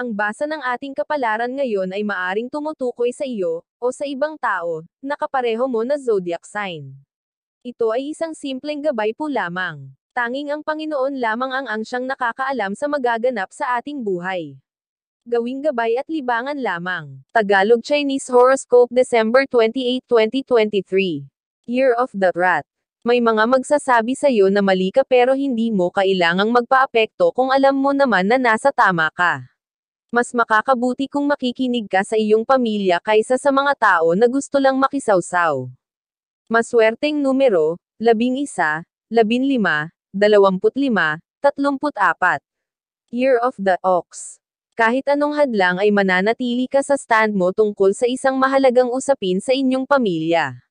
Ang basa ng ating kapalaran ngayon ay maaring tumutukoy sa iyo, o sa ibang tao, na kapareho mo na zodiac sign. Ito ay isang simpleng gabay po lamang. Tanging ang Panginoon lamang ang siyang nakakaalam sa magaganap sa ating buhay. Gawing gabay at libangan lamang. Tagalog Chinese Horoscope December 28, 2023. Year of the Rat. May mga magsasabi sa iyo na mali ka pero hindi mo kailangang magpaapekto kung alam mo naman na nasa tama ka. Mas makakabuti kung makikinig ka sa iyong pamilya kaysa sa mga tao na gusto lang makisawsaw. Maswerteng numero, 11, 15, 25, 34. Year of the Ox. Kahit anong hadlang ay mananatili ka sa stand mo tungkol sa isang mahalagang usapin sa inyong pamilya.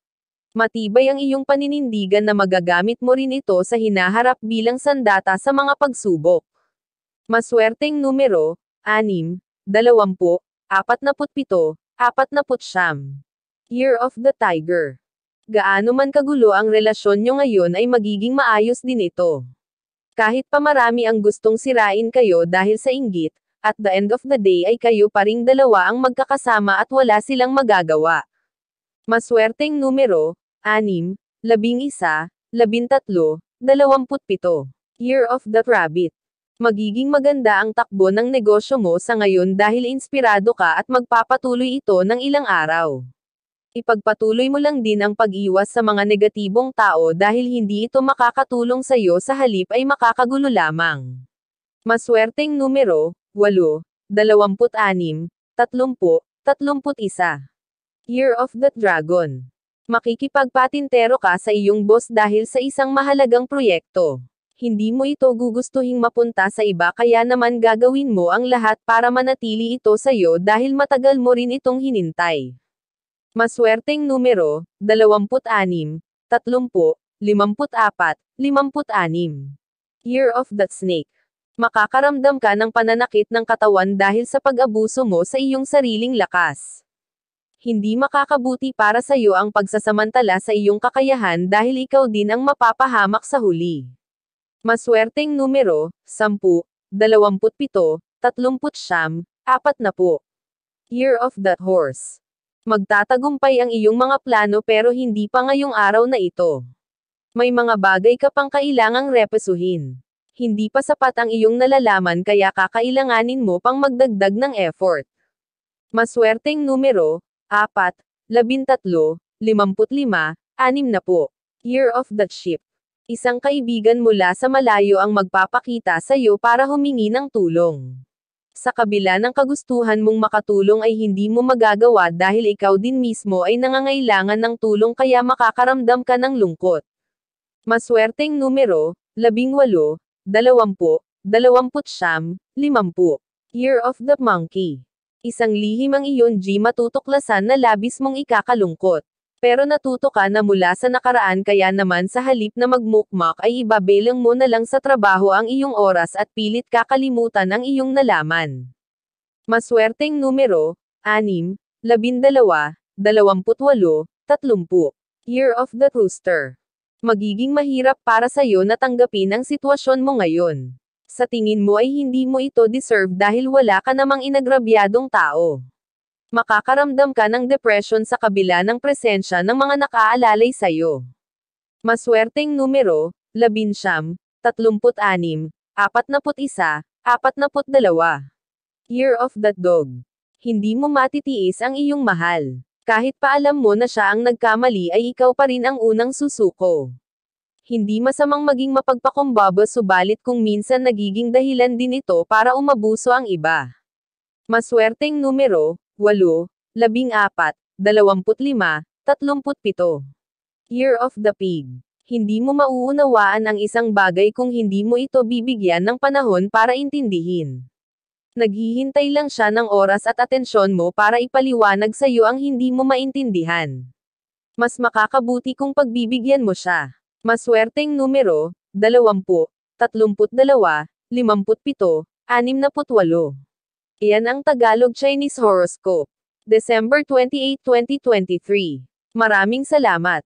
Matibay ang iyong paninindigan na magagamit mo rin ito sa hinaharap bilang sandata sa mga pagsubok. Maswerteng numero, 6, 20, 47, 49. Year of the Tiger. Gaano man kagulo ang relasyon nyo ngayon ay magiging maayos din ito. Kahit pa marami ang gustong sirain kayo dahil sa inggit, at the end of the day ay kayo pa ring dalawa ang magkakasama at wala silang magagawa. Maswerteng numero, 6, 11, 13, 27. Year of the Rabbit. Magiging maganda ang takbo ng negosyo mo sa ngayon dahil inspirado ka at magpapatuloy ito ng ilang araw. Ipagpatuloy mo lang din ang pag-iwas sa mga negatibong tao dahil hindi ito makakatulong sa iyo, sa halip ay makakagulo lamang. Maswerteng numero, 8, 26, 30, 31. Year of the Dragon. Makikipagpatintero ka sa iyong boss dahil sa isang mahalagang proyekto. Hindi mo ito gugustuhing mapunta sa iba, kaya naman gagawin mo ang lahat para manatili ito sa iyo dahil matagal mo rin itong hinintay. Maswerteng numero, 26, 30, 54, 56. Year of the Snake. Makakaramdam ka ng pananakit ng katawan dahil sa pag-abuso mo sa iyong sariling lakas. Hindi makakabuti para sa iyo ang pagsasamantala sa iyong kakayahan dahil ikaw din ang mapapahamak sa huli. Maswerteng numero, 10, 27, 39, 40. Year of the Horse. Magtatagumpay ang iyong mga plano pero hindi pa ngayong araw na ito. May mga bagay ka pang kailangang repesuhin. Hindi pa sapat ang iyong nalalaman kaya kakailanganin mo pang magdagdag ng effort. Maswerteng numero, 4, 13, 55, 60. Year of the Sheep. Isang kaibigan mula sa malayo ang magpapakita sa iyo para humingi ng tulong. Sa kabila ng kagustuhan mong makatulong ay hindi mo magagawa dahil ikaw din mismo ay nangangailangan ng tulong, kaya makakaramdam ka ng lungkot. Maswerteng numero, 18, 20, 29, 50. Year of the Monkey. Isang lihim ang iyon matutuklasan na labis mong ikakalungkot. Pero natuto ka na mula sa nakaraan, kaya naman sa halip na magmukmak ay ibabelang mo na lang sa trabaho ang iyong oras at pilit kakalimutan ang iyong nalaman. Maswerteng numero, 6, 12, 28, 30. Year of the Rooster. Magiging mahirap para sa iyo na tanggapin ang sitwasyon mo ngayon. Sa tingin mo ay hindi mo ito deserve dahil wala ka namang inagrabyadong tao. Makakaramdam ka ng depression sa kabila ng presensya ng mga nakaalalay sa iyo. Maswerteng numero, 11, 36, 41, 42. Year of the Dog. Hindi mo matitiis ang iyong mahal. Kahit pa alam mo na siya ang nagkamali ay ikaw pa rin ang unang susuko. Hindi masamang maging mapagpakumbaba, subalit kung minsan nagiging dahilan din ito para umabuso ang iba. Maswerteng numero, 8, 14, 25, 37. Year of the Pig. Hindi mo mauunawaan ang isang bagay kung hindi mo ito bibigyan ng panahon para intindihin. Naghihintay lang siya ng oras at atensyon mo para ipaliwanag sa iyo ang hindi mo maintindihan. Mas makakabuti kung pagbibigyan mo siya. Maswerteng numero, 20, 32, 57, 68. Iyan ang Tagalog Chinese Horoscope. December 28, 2023. Maraming salamat.